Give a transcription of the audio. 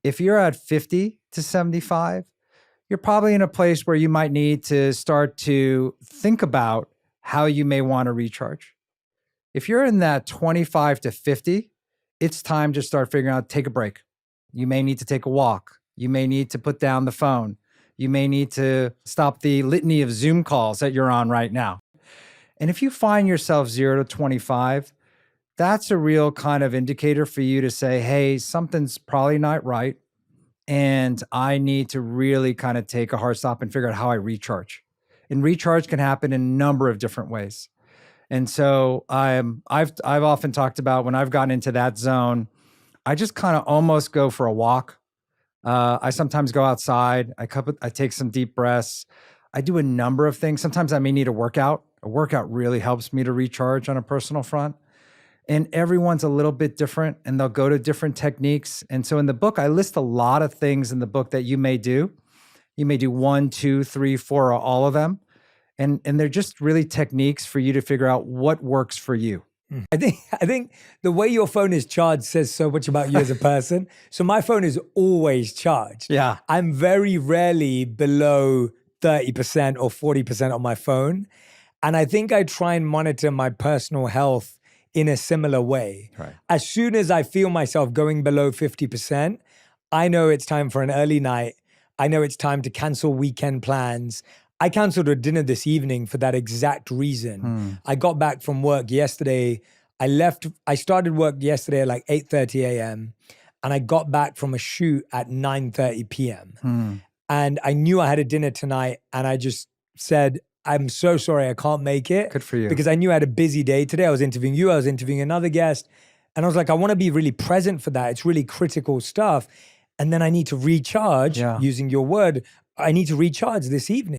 If you're at 50 to 75, you're probably in a place where you might need to start to think about how you may want to recharge. If you're in that 25 to 50, it's time to start figuring out, take a break. You may need to take a walk. You may need to put down the phone. You may need to stop the litany of Zoom calls that you're on right now. And if you find yourself 0 to 25, that's a real kind of indicator for you to say, hey, something's probably not right. And I need to really kind of take a hard stop and figure out how I recharge. And recharge can happen in a number of different ways. And so I've often talked about when I've gotten into that zone, I just kind of almost go for a walk. I sometimes go outside. I take some deep breaths. I do a number of things. Sometimes I may need a workout. A workout really helps me to recharge on a personal front. And everyone's a little bit different and they'll go to different techniques. And so in the book, I list a lot of things in the book that you may do. You may do 1, 2, 3, 4, or all of them. And they're just really techniques for you to figure out what works for you. I think the way your phone is charged says so much about you as a person. So my phone is always charged. Yeah. I'm very rarely below 30% or 40% on my phone. And I think I try and monitor my personal health in a similar way. Right. As soon as I feel myself going below 50%, I know it's time for an early night. I know it's time to cancel weekend plans. I canceled a dinner this evening for that exact reason. I got back from work yesterday. I started work yesterday at like 8:30 a.m. and I got back from a shoot at 9:30 p.m. And I knew I had a dinner tonight and I just said, I'm so sorry I can't make it. Good for you. Because I knew I had a busy day. Today I was interviewing you, I was interviewing another guest. And I was like, I want to be really present for that. It's really critical stuff. And then I need to recharge, using your word, I need to recharge this evening.